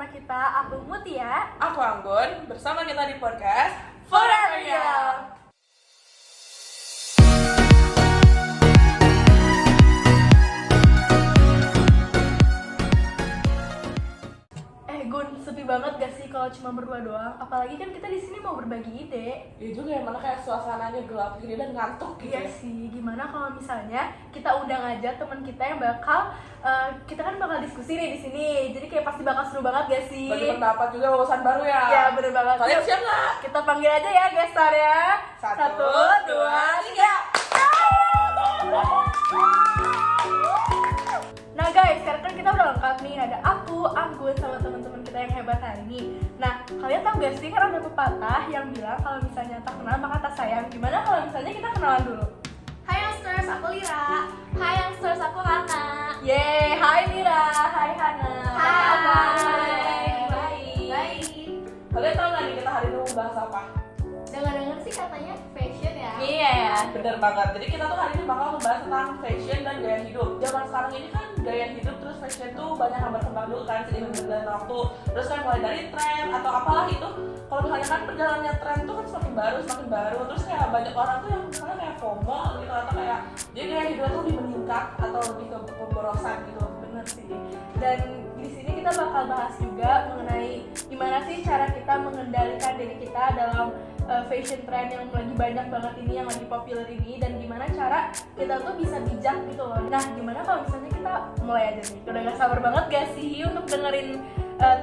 bersama kita, aku Mutia. Aku Anggun, bersama kita di podcast Forever. Gun, sepi banget gak sih kalau cuma berdua doang? Apalagi kan kita di sini mau berbagi ide. Iya juga ya, mana kayak suasananya gelap gini dan ngantuk gitu. Iya sih, gimana kalau misalnya kita undang aja teman kita yang bakal kita kan bakal diskusi nih di sini. Jadi kayak pasti bakal seru banget gak sih? Bagi pendapat juga, wawasan baru ya. Iya, bener banget. Kalian Yuk, siap nggak? kita panggil aja ya guest star ya. 1, 2, 3. Nah guys, sekarang kan kita udah lengkap nih. Ada aku, Anggun, sama teman-teman kita yang hebat hari ini. Nah, kalian tahu gak sih kan ada pepatah yang bilang kalau misalnya tak kenal maka tak sayang. Gimana kalau misalnya kita kenalan dulu? Hai Youngsters, aku Lira. Hai Youngsters, aku Hana. Yeay, hai Mira, hai Hana. Baik. Kalian tahu nggak nih kita hari ini mau bahas apa? Dengar-dengar sih katanya fashion ya. Iya ya. Bener banget, jadi kita tuh hari ini bakal membahas tentang fashion dan gaya hidup. Zaman sekarang ini kan gaya hidup terus fashion tuh banyak yang berkembang dulu kan seiring berjalannya waktu. Terus kan mulai dari tren atau apalah itu. Kalau misalnya kan perjalanannya tren tuh kan semakin baru. Terus kayak banyak orang tuh yang misalnya kayak FOMO gitu atau kayak dia gaya hidupnya tuh lebih meningkat atau lebih ke pemborosan gitu. Bener sih. Dan di sini kita bakal bahas juga mengenai gimana sih cara kita mengendalikan diri kita dalam fashion trend yang lagi banyak banget ini, yang lagi populer ini, dan gimana cara kita tuh bisa bijak gitu loh. Nah, gimana kalau misalnya kita mulai aja nih? Udah gak sabar banget gak sih untuk dengerin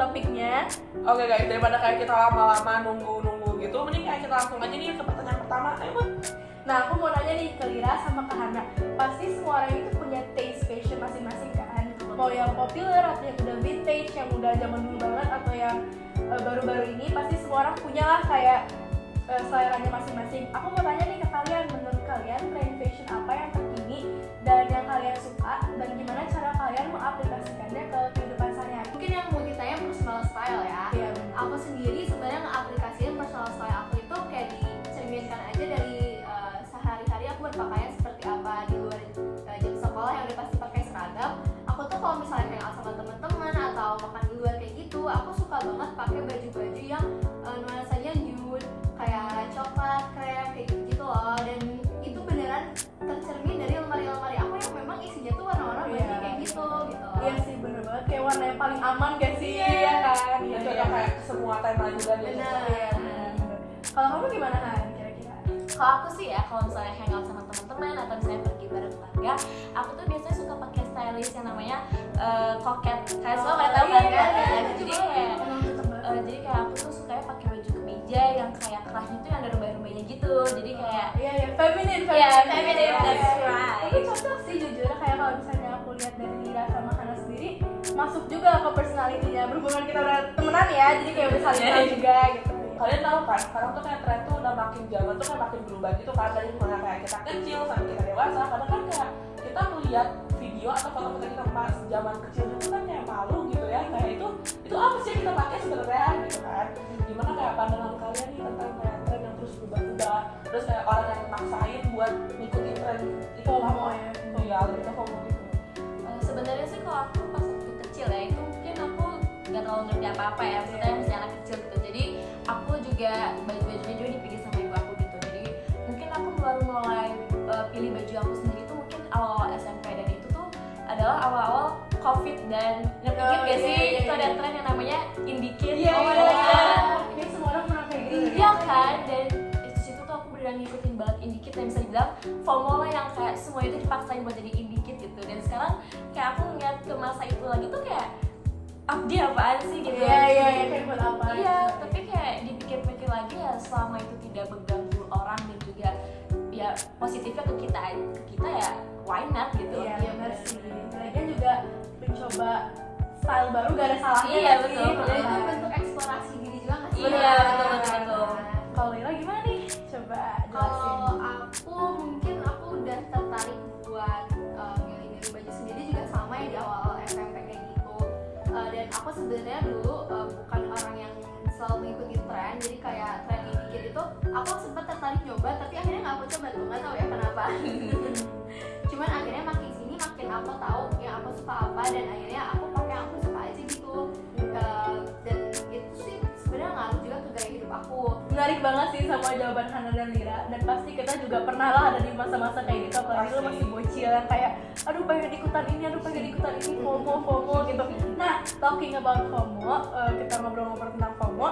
topiknya? Oke guys, daripada kayak kita lama-lama nunggu gitu, mending kayak kita langsung aja nih ke pertanyaan pertama. Ayo Bud. Nah, aku mau nanya nih ke Lira sama ke Hana. Pasti semua orang itu punya taste fashion masing-masing kan? Mau yang populer atau yang udah vintage, yang udah zaman dulu banget, atau yang baru-baru ini, pasti semua orang punya lah kayak seleranya masing-masing. Aku mau tanya nih ke kalian, menurut kalian trend fashion apa yang terkini dan yang kalian suka, dan gimana cara kalian mengaplikasikannya ke kehidupan sehari-hari? Mungkin yang mau ditanya personal style ya. Iya, bener. Aku sendiri sebenarnya ngeaplikasiin personal style aku itu kayak dicerminkan aja dari sehari-hari aku berpakaian seperti apa di luar jam sekolah yang udah pasti pakai seragam. Aku tuh kalau misalnya hangout sama teman-teman atau makan di luar kayak gitu, aku suka banget pakai baju-baju yang nuansanya nude, kayak coklat, krem, kayak gitu loh. Dan itu beneran tercermin dari lemari-lemari aku yang memang isinya tuh warna-warna baju kayak gitu. Iya sih, bener banget. Kayak warna yang paling aman gak sih? Iya. Ya kan? Dan cocok kayak semua tema juga dia. Bener. Iya, bener. Kalau kamu gimana Han, kira-kira? Kalau aku sih ya, kalau misalnya hangout sama teman-teman atau misalnya pergi bareng keluarga, aku tuh biasanya suka pakai stylist yang namanya koket. Kayak semua pada tahu kan? iya, iya. Jadi kayak jadi kayak aku tuh sukanya pakai baju kemeja yang kayak kerahnya tuh yang ada rumbai-rumbainya gitu. Jadi kayak Iya, feminine. Iya, feminine, that's right. Tapi cocok sih jujur, kayak kalau misalnya aku lihat dari Lira sama Hana sendiri, masuk juga ke personality-nya. Berhubungan kita udah temenan ya, jadi kayak udah saling tahu juga gitu. Kalian tahu kan, sekarang tuh kayak tren tuh udah makin zaman tuh kayak makin berubah gitu kan. Dari mulai kayak kita kecil sampai kita dewasa, kadang kan kayak kita melihat video atau foto-foto kita pas zaman kecil itu kan kayak malu gitu ya. Kayak itu apa sih yang kita pakai sebenarnya gitu kan. Gimana kayak pandangan kalian nih tentang kayak tren yang terus berubah-ubah, terus kayak orang yang maksain buat ngikutin tren itu FOMO apa ya. iya, lebih FOMO gitu. sebenarnya sih kalau aku pas waktu kecil ya, itu mungkin aku nggak terlalu ngerti apa-apa ya, maksudnya masih anak kecil gitu. Jadi aku juga baju-bajunya juga dipilih sama ibu aku gitu. Jadi mungkin aku baru mulai pilih baju aku sendiri tuh mungkin awal SMP, dan itu tuh adalah awal-awal COVID. Dan ngerti gak sih itu ada tren yang namanya indikit. Iya, Oh my iya. God. Ini semua orang pernah kayak gitu. Iya kan, dan di situ tuh aku beneran ngikutin banget indikit, dan bisa dibilang FOMO lah, yang kayak semua itu dipaksain buat jadi indikit gitu. Dan sekarang kayak aku ngeliat ke masa itu lagi tuh kayak dia apaan sih gitu. Iya, kayak buat apa? Iya, tapi kayak dipikir-pikir lagi ya, selama itu tidak mengganggu orang dan juga ya positifnya ke kita ya why not gitu. Iya, benar sih. Lagian juga mencoba style baru gak ada salahnya. Iya, nggak betul. sih? Dan itu bentuk eksplorasi diri juga nggak sih? Iya, betul. Kalau Lila gimana nih? Coba jelasin. Kalau aku mungkin aku udah tertarik buat milih-milih baju sendiri juga sama ya di awal SMP kayak gitu. Dan aku sebenarnya dulu bukan orang yang selalu mengikuti tren, jadi kayak tren ini dikit itu aku sempat tertarik nyoba, tapi akhirnya nggak aku coba tuh, nggak tahu ya kenapa. Cuman akhirnya makin sini makin aku tahu yang aku suka apa, dan akhirnya aku pakai yang aku suka aja gitu. semua jawaban Hana dan Lira, dan pasti kita juga pernah lah ada di masa-masa kayak gitu, apalagi lu masih bocil yang kayak aduh pengen ikutan ini, FOMO gitu. Nah, talking about FOMO, kita ngobrol-ngobrol tentang FOMO.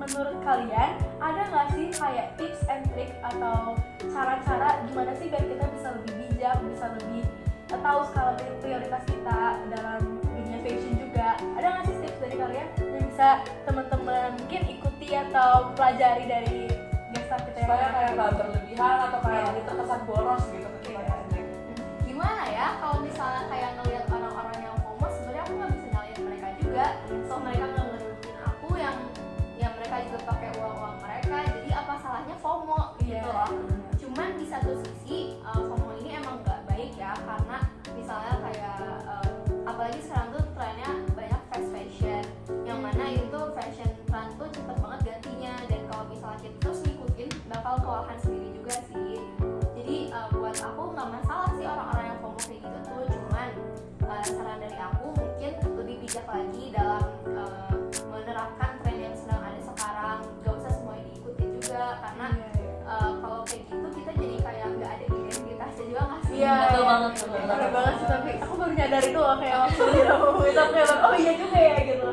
Menurut kalian ada nggak sih kayak tips and trick atau cara-cara gimana sih biar kita bisa lebih bijak, bisa lebih tahu skala prioritas kita dalam dunia fashion juga? Ada nggak sih tips dari kalian yang bisa teman-teman mungkin ikuti atau pelajari dari gestar kita yang supaya kayak nggak berlebihan atau kayak jadi terkesan boros gitu ketika Gimana ya kalau misalnya kayak ngelihat orang-orang yang FOMO, sebenarnya aku nggak bisa nyalain mereka juga. So mereka nggak ngerugiin aku yang mereka juga pakai uang mereka, jadi apa salahnya FOMO gitu loh. Cuman di satu sisi FOMO ini emang nggak baik ya, karena misalnya kayak apalagi sekarang tuh trennya banyak fast fashion, yang mana itu fashion trend tuh cepet banget gantinya, dan kalau misalnya kita terus ngikutin bakal kewalahan sendiri juga sih. Jadi buat aku nggak masalah sih orang-orang yang FOMO kayak gitu tuh, cuman saran dari aku mungkin lebih bijak lagi dalam menerapkan tren yang sedang ada sekarang, gak usah semuanya diikuti juga, karena kalau kayak gitu kita jadi kayak nggak ada identitasnya juga nggak sih? Iya, Betul banget, bener banget sih, tapi aku baru nyadar itu loh kayak waktu Lira ngomong itu aku kayak oh iya juga ya gitu.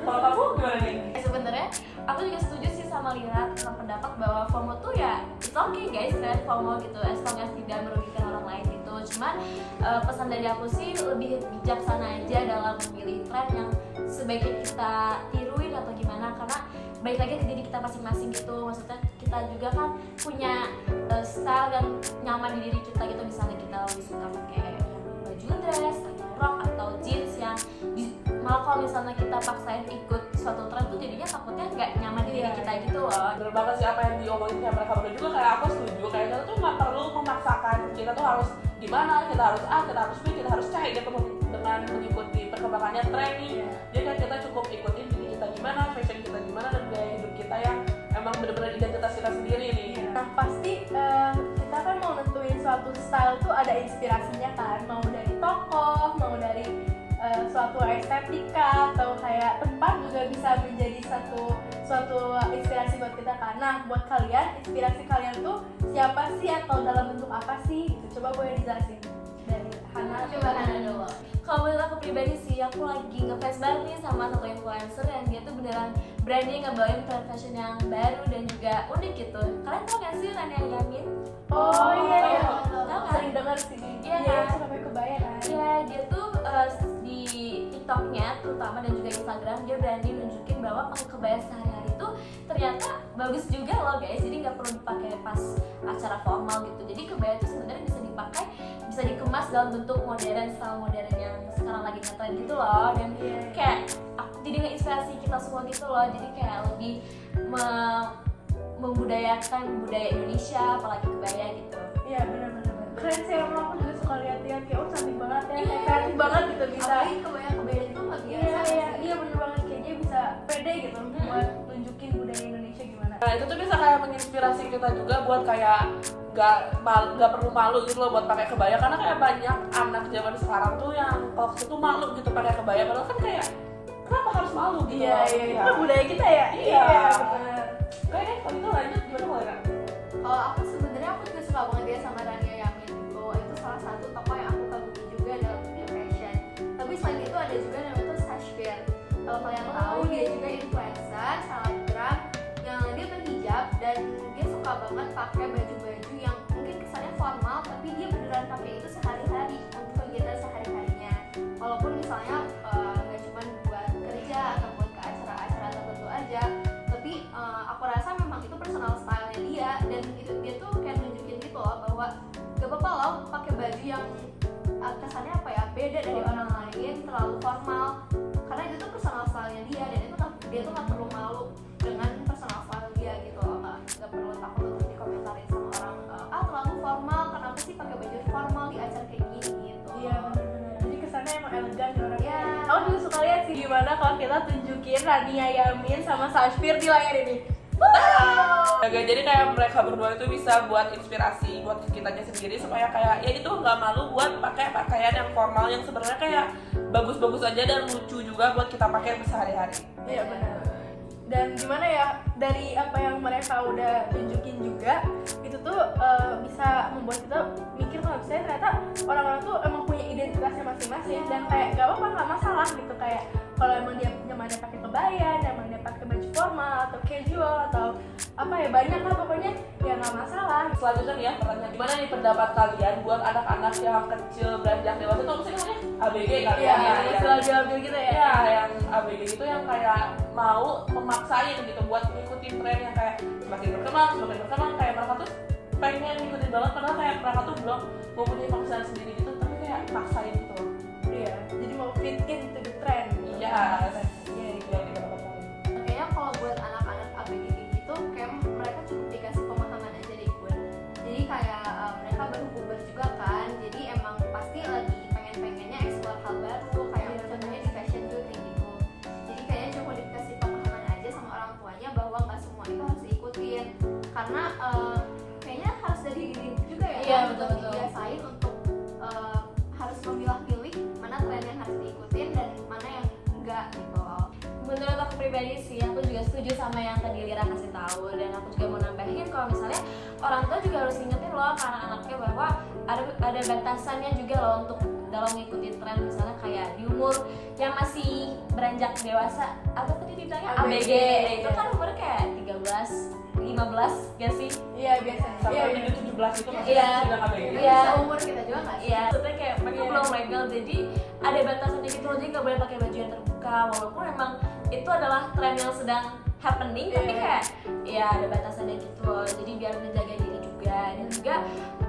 kalau kamu gimana nih? Sebenarnya aku juga setuju sih sama Lira tentang pendapat bahwa FOMO tuh ya it's okay guys, kalian FOMO gitu as long as tidak merugikan orang lain gitu. Cuman pesan dari aku sih lebih bijaksana aja dalam memilih tren yang sebaiknya kita tiruin atau gimana, karena baik lagi ke diri kita masing-masing gitu. Maksudnya kita juga kan punya style yang nyaman di diri kita gitu. Misalnya kita lebih suka pakai yang baju dress atau rok atau jeans yang malah kalau misalnya kita paksain ikut suatu tren tuh jadinya takutnya nggak nyaman di diri kita gitu loh. Bener banget sih apa yang diomongin kayak mereka berdua juga, kayak aku setuju, kayak kita tuh nggak perlu memaksakan kita tuh harus gimana, kita harus A, kita harus B, kita harus C gitu dengan mengikuti perkembangannya tren nih. Jadi kan kita cukup ikutin diri kita gimana, fashion kita gimana, dan gaya hidup kita yang emang bener-bener identitas kita sendiri nih. Nah pasti kita kan mau nentuin suatu style tuh ada inspirasinya kan, mau dari tokoh, mau dari suatu estetika atau kayak tempat juga bisa menjadi suatu inspirasi buat kita kan. Nah buat kalian, inspirasi kalian tuh siapa sih atau dalam bentuk apa sih gitu? Coba boleh dijelasin dari Hana. Coba Hana dulu. Kalau menurut aku pribadi sih, aku lagi ngefans banget nih sama satu influencer yang dia tuh beneran branding ngebawain tren fashion yang baru dan juga unik gitu. Kalian tau gak sih Rania Yamin? Oh iya, Tau kan? sering dengar sih. Iya Dia kan? suka pakai kebaya kan. Iya, dia tuh di TikToknya terutama dan juga Instagram dia berani nunjukin bahwa pakai kebaya sehari-hari tuh ternyata bagus juga loh guys. Jadi nggak perlu dipakai pas acara formal gitu. Jadi kebaya tuh sebenarnya bisa dipakai, bisa dikemas dalam bentuk modern, style modern yang sekarang lagi ngetren gitu loh. Dan kayak aku jadi nginspirasi kita semua gitu loh. Jadi kayak lebih membudayakan budaya Indonesia, apalagi kebaya gitu. Iya benar-benar keren sih, emang aku juga suka lihat-lihat kayak oh cantik banget ya, kayak kreatif banget gitu bisa. Apalagi kebaya itu nggak biasa. Iya bener banget, kayak dia bisa pede gitu buat tunjukin budaya Indonesia gimana. Nah itu tuh bisa kayak menginspirasi kita juga buat kayak gak perlu malu gitu loh buat pakai kebaya, karena kayak banyak anak zaman sekarang tuh yang waktu itu malu gitu pakai kebaya, padahal kan kayak kenapa harus malu gitu loh. Itu budaya kita ya. Iya. Bener. Oke, kalau itu lanjut gimana mulai kan? Kalau aku sebenarnya aku juga suka banget dia sama Rania Yamin gitu. Itu salah satu tokoh yang aku kagumi juga dalam dunia fashion. Tapi selain itu ada juga namanya tuh Sashfir. Kalau kalian tahu dia juga influencer, selebgram yang dia berhijab dan dia suka banget pakai baju-baju yang mungkin kesannya formal, tapi dia beneran pakai itu sehari-hari untuk kegiatan sehari-harinya. Walaupun misalnya nggak cuma buat kerja atau buat ke acara-acara tertentu aja, tapi aku rasa memang itu personal style-nya dia, dan itu dia tuh kayak nunjukin gitu loh bahwa gak apa-apa loh pakai baju yang kesannya apa ya, beda dari orang lain, terlalu formal, karena itu tuh personal style-nya dia, dan itu dia tuh gak perlu malu dengan personal style dia gitu loh. Gak perlu takut untuk dikomentarin sama orang terlalu formal, kenapa sih pakai baju formal di acara kayak gini gitu. Iya benar-benar. Jadi kesannya emang elegan ya orangnya. Iya. Aku juga suka lihat sih gimana kalau kita tunjukin Rania Yamin sama Sashfir di layar ini. Jadi kayak mereka berdua itu bisa buat inspirasi buat kitanya sendiri supaya kayak ya itu nggak malu buat pakai pakaian yang formal yang sebenarnya kayak bagus-bagus aja dan lucu juga buat kita pakai sehari-hari. Iya benar. Dan gimana ya, dari apa yang mereka udah tunjukin juga itu tuh bisa membuat kita mikir kalau misalnya ternyata orang-orang tuh emang punya identitasnya masing-masing dan kayak gak apa-apa, gak masalah gitu. Kayak kalau emang dia nyamannya pakai kebaya, nyamannya pakai baju formal atau casual atau apa ya, banyak lah pokoknya, ya gak masalah. Selanjutnya nih ya, pertanyaan gimana nih pendapat kalian buat anak-anak yang kecil beranjak dewasa itu maksudnya namanya ABG kali Iya, ya, yang diambil gitu ya. ya yang ABG itu yang kayak mau memaksain gitu buat ngikutin tren yang kayak semakin berkembang kayak mereka tuh pengen ngikutin banget padahal kayak mereka tuh belum mempunyai paksaan sendiri gitu tapi kayak maksain gitu loh. Iya, jadi mau fit in to the trend. Iya, itu yang pendapat kalian. Kayaknya kalau buat anak-anak ABG gitu kayak mereka cukup dikasih pemahaman aja deh gue. Jadi kayak mereka baru puber juga kan, jadi emang pasti lagi pengen-pengennya explore hal baru kayak contohnya di fashion tuh kayak gitu. Jadi kayaknya cuma dikasih pemahaman aja sama orang tuanya bahwa nggak semua itu harus diikutin karena kayaknya harus dari diri juga ya. Iya, kan, betul. untuk dibiasain untuk harus memilah-milih mana tren yang harus diikutin dan mana yang enggak gitu loh. Menurut aku pribadi sih, aku juga setuju sama yang tadi Lira kasih tahu, dan aku juga mau nambahin kalau misalnya orang tua juga harus ingetin loh ke anak-anaknya bahwa ada batasannya juga loh untuk dalam ngikutin tren, misalnya kayak di umur yang masih beranjak dewasa apa tadi dibilangnya ABG, itu kan umur kayak 13, 15 gak sih? Iya, biasanya. Sampai Iya, di 17 itu masih Iya. sudah ABG. Iya. Seumur kita juga nggak sih? Iya, maksudnya kayak mereka belum legal, jadi ada batasannya gitu loh, jadi nggak boleh pakai baju yang terbuka walaupun emang itu adalah tren yang sedang happening, tapi kayak ya ada batasannya gitu loh, jadi biar menjaga diri juga. Dan juga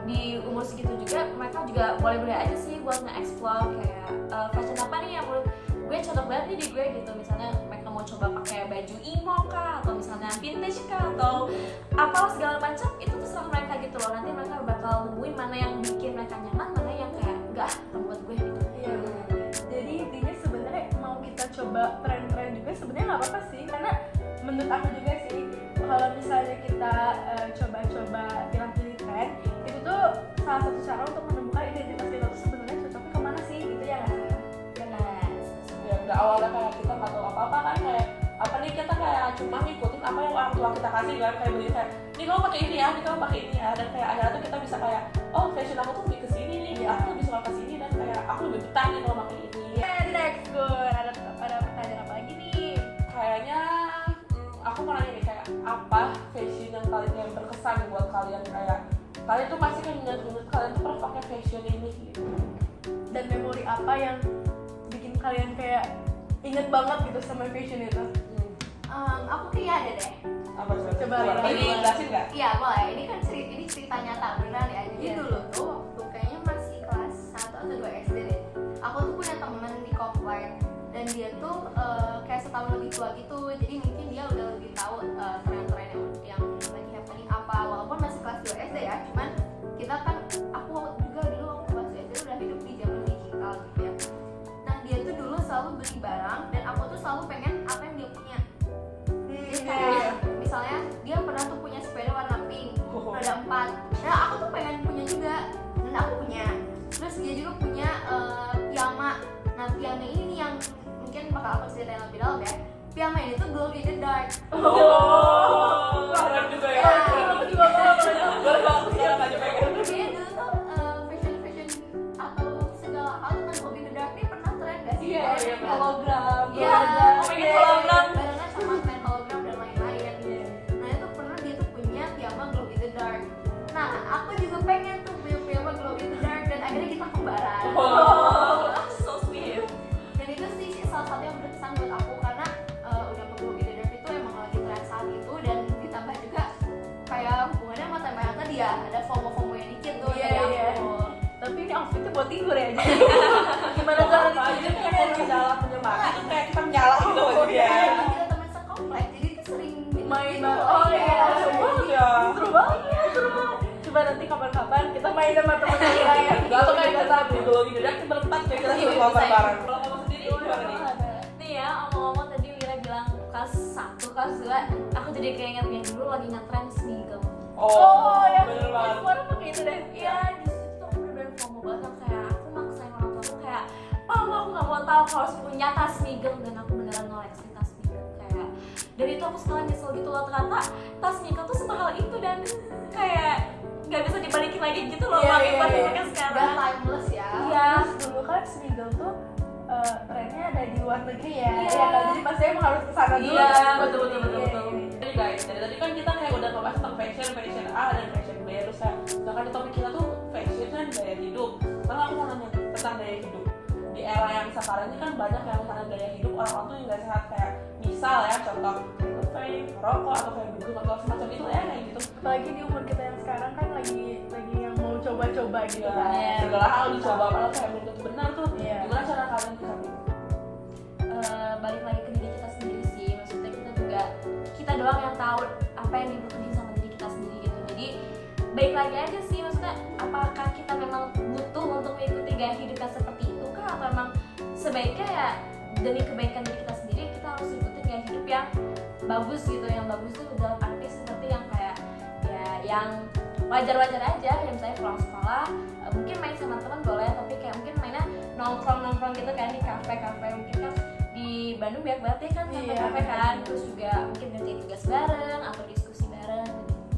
di umur segitu juga mereka juga boleh-boleh aja sih buat nge-explore kayak fashion apa nih yang menurut gue cocok banget nih di gue gitu. Misalnya mereka mau coba pakai baju emo kah, atau misalnya vintage kah, atau apalah segala macam, itu terserah mereka gitu loh. Nanti mereka bakal nemuin mana yang bikin mereka nyaman, mana yang kayak enggak, bukan buat gue gitu. Iya. Jadi intinya sebenarnya mau kita coba tren-tren juga sebenarnya nggak apa-apa sih, karena menurut aku juga sih kalau misalnya kita coba-coba pilih-pilih tren itu tuh salah satu cara untuk menemukan identitas kita tuh sebenarnya cocoknya kemana sih gitu ya nggak sih? Ya udah awalnya kayak kita nggak tahu apa-apa kan, kayak apa nih, kita kayak cuma ngikutin apa yang orang tua kita kasih kan, kayak beli kayak ini kamu pakai ini ya, ini kamu pakai ini ya, dan kayak akhirnya tuh kita bisa kayak oh fashion aku tuh lebih kesini nih, aku lebih suka kesini, dan kayak aku lebih betah nih kalau pakai ini. And next good, ada pertanyaan apa lagi nih? Kayaknya aku mau nanya nih, kayak apa fashion yang paling yang berkesan buat kalian, kayak kalian tuh pasti kan ingat kalian tuh pernah pakai fashion ini gitu. Dan memori apa yang bikin kalian kayak inget banget gitu sama fashion itu? Aku kayak ada deh. Apa Coba, ini jelasin nggak? Iya boleh. Ini kan cerita nyata beneran ya. Jadi Iya. dulu tuh waktu kayaknya masih kelas 1 atau 2 SD deh. Aku tuh punya temen di komplek dan dia tuh kayak setahun lebih tua gitu. Jadi mungkin dia udah lebih tahu tren-tren yang lagi happening apa. Walaupun masih kelas 2 SD ya. Cuman kita kan aku juga dulu waktu kelas 2 SD udah hidup di zaman digital gitu ya. Nah dia tuh dulu selalu beli barang dan aku tuh selalu pengen apa yang dia punya. Jadi kayak misalnya dia pernah tuh punya sepeda warna pink, ada 4. Nah aku tuh pengen punya juga dan aku punya. Terus dia juga punya piyama. Nah piyama ini nih yang mungkin bakal aku ceritain lebih dalam ya. Piyama ini tuh glow in the dark. Keren juga ya. Aku juga mau Boleh banget sih yang aja pengen. Dia dulu tuh fashion atau segala hal tentang glow in the dark ini pernah tren gak sih? Iya, Kayak iya, gitu. hologram. Iya, pengen hologram. barengan sama main hologram dan lain-lain. Nah itu pernah dia tuh punya piyama glow in the dark. Nah aku juga pengen tuh punya piyama glow in the dark dan akhirnya kita kembaran. So sweet. Dan itu sih salah satu yang berkesan buat aku karena udah glow in the dark itu emang lagi tren saat itu dan ditambah juga kayak hubungannya sama tema yang tadi ya ada FOMO yang dikit tuh Iya, dari iya. aku. Tapi ini outfitnya buat tidur ya, jadi gimana cara Apa aja ditunjukin tuh kalau di dalam menyemangati itu kayak kita menyala gitu loh jadi ya. Karena kita teman sekomplek jadi tuh sering main gitu bareng. loh. Oh iya, seru banget ya. seru banget, seru banget. Coba nanti kapan-kapan kita main sama teman kita ya. Gak tuh kayak kita di glow in the dark berempat kayak kita sering keluar bareng. Kalau kamu sendiri gimana nih? Nih ya, ngomong-ngomong tadi Lira bilang kelas 1, kelas 2, aku jadi keinget yang dulu lagi ngetren sneaker. Oh ya, bener banget. semua orang pakai itu deh. Iya, di situ tuh aku bener-bener FOMO banget yang kayak aku maksain orang tua aku kayak aku nggak mau tahu kalau harus punya tas sneaker, dan aku beneran ngoleksi tas sneaker kayak dan itu aku sekarang nyesel gitu loh, ternyata tas Mika tuh semahal itu dan kayak nggak bisa dibalikin lagi gitu loh pakai pas pakai sekarang. Udah timeless ya. Iya. Dulu kan Smiggle tuh trennya ada di luar negeri ya. Iya. Ya kan? Jadi pasti emang harus kesana dulu. Iya, kan? betul. Jadi guys, dari tadi kan kita kayak udah ngebahas tentang fashion A dan fashion B, terus ya, sedangkan di topik kita tuh fashion dan gaya hidup. Sekarang aku mau nanya tentang gaya hidup. Di era yang sekarang ini kan banyak yang misalnya gaya hidup orang-orang tuh yang gak sehat, kayak misal ya contoh vape, rokok atau kayak dugem atau semacam itu ya kayak gitu. Apalagi di umur kita yang sekarang kan lagi yang mau coba-coba gitu Ya, kan. segala hal dicoba padahal kayak belum tentu benar tuh. Iya. Gimana cara kalian bisa Balik lagi ke diri kita sendiri sih, maksudnya kita doang yang tahu apa yang dibutuhin sama diri kita sendiri gitu. Jadi baik lagi aja sih, maksudnya apakah kita memang butuh untuk mengikuti gaya hidup yang seperti itu kah, atau memang sebaiknya ya demi kebaikan diri kita sendiri kita harus ikutin gaya hidup yang bagus gitu. Yang bagus itu dalam arti seperti yang kayak ya yang wajar-wajar aja, yang misalnya pulang sekolah mungkin main sama teman boleh, tapi kayak mungkin mainnya nongkrong gitu kan di kafe-kafe. Mungkin kan di Bandung banyak banget ya kan kafe-kafe kan, terus juga mungkin ngerjain tugas bareng atau diskusi bareng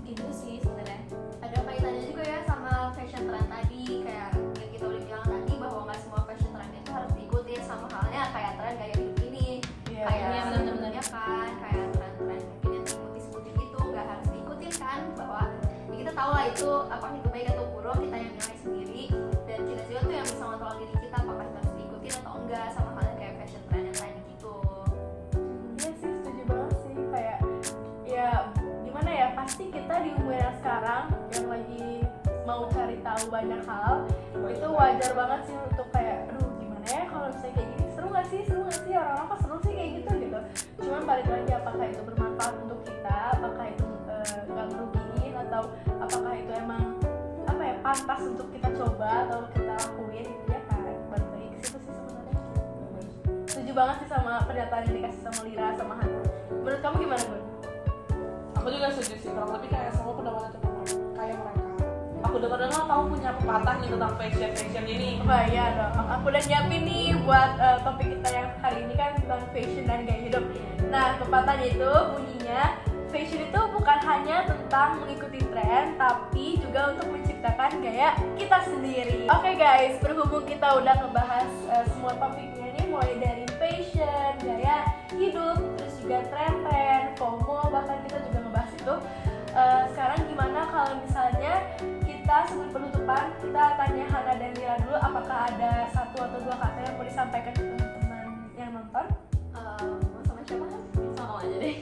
gitu sih sebenarnya. Ada kaitannya juga ya sama fashion trend tadi, kayak yang kita udah bilang tadi bahwa nggak semua fashion trend itu harus diikuti, sama halnya kayak tren gaya hidup ini. Iya, Kayak iya, bener-bener. ya kan, kayak tren-tren mungkin yang diikuti-ikuti gitu nggak harus diikutin kan, bahwa ya kita tahu lah itu apakah itu baik atau buruk, kita yang nilai sendiri, dan kita juga tuh yang bisa ngontrol diri kita apakah itu harus diikutin atau enggak, sama halnya kayak fashion trend yang tadi gitu. Iya sih, setuju banget sih. Kayak ya gimana ya, pasti kita di umur yang sekarang yang lagi mau cari tahu banyak hal, itu wajar banget sih untuk kayak aduh gimana ya kalau misalnya kayak gini, seru nggak sih orang-orang kok seru sih kayak gitu. Cuman balik lagi, apakah itu bermanfaat untuk kita, apakah itu nggak merugiin, atau apakah itu emang apa ya pantas untuk kita coba atau kita lakuin gitu ya kan. Balik lagi ke situ sih sebenarnya. Setuju banget sih sama pernyataan yang dikasih sama Lira sama Hana. Menurut kamu gimana, Bun? Aku juga setuju sih, kurang lebih kayak semua pendapatnya tentang kayak mereka. Aku dengar kamu punya pepatah nih tentang fashion ini. Oh iya dong, aku udah nyiapin nih buat topik kita yang hari ini kan tentang fashion dan gaya hidup. Nah, pepatahnya itu bunyinya, fashion itu bukan hanya tentang mengikuti tren, tapi juga untuk menciptakan gaya kita sendiri. Oke guys, berhubung kita udah ngebahas semua topiknya nih, mulai dari fashion, gaya hidup, terus juga tren-tren, FOMO, bahkan kita juga ngebahas itu. Sekarang gimana kalau misalnya kita sebelum penutupan, kita tanya Hana dan Lira dulu, apakah ada satu atau dua kata yang mau disampaikan ke teman-teman yang nonton? Sama siapa kan? Sama aja deh.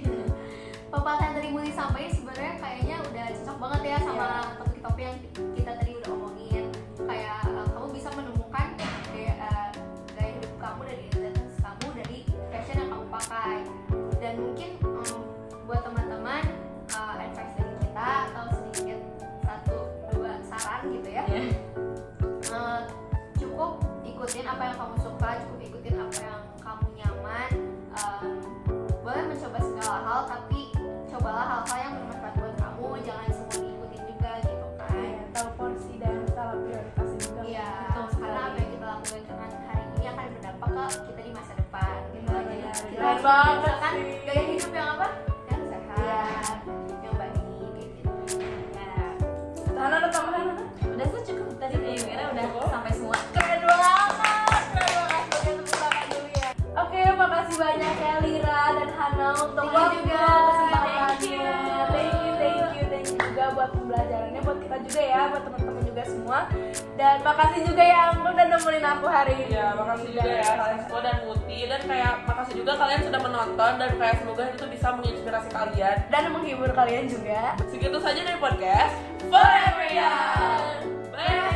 Pepatah yang tadi mau disampaikan sebenarnya kayaknya udah cocok banget ya sama topik-topik yang kita tadi udah omongin. Kayak kamu bisa menemukan gaya hidup kamu dari identitas kamu dari fashion yang kamu pakai. Dan mungkin buat teman-teman advice dari kita atau sedikit 1-2 saran gitu ya. Cukup ikutin apa yang kamu suka, cukup ikutin apa yang kamu nyaman. Boleh mencoba segala hal, tapi cobalah hal-hal yang bermanfaat buat kamu, jangan semua diikutin juga gitu kan. Iya, tahu porsi dan skala prioritasnya juga. Iya, Betul sekali. karena apa yang kita lakukan hari ini akan berdampak ke kita di masa depan gitu. Iya, Jadi iya. kita Keren harus banget membiasakan sih. gaya hidup yang apa? Yang sehat, Iya. yang baik kayak gitu. Ya, Hana ada tambahan, Hana? udah sih cukup tadi dari Mira udah sampai semua. Keren banget, Bagi tepuk tangan dulu ya. Oke, makasih banyak ya Lira dan Hana untuk Thank you waktu juga. kesempatannya. Thank you. Thank you juga buat pembelajarannya, buat kita juga ya, buat teman-teman juga semua. Dan makasih juga ya udah nemenin aku hari ini. Ya, makasih juga ya kalian semua dan Muti, dan kayak makasih juga kalian sudah menonton, dan kayak semoga itu bisa menginspirasi kalian. Dan menghibur kalian juga. Segitu saja dari podcast Forever Young. Bye.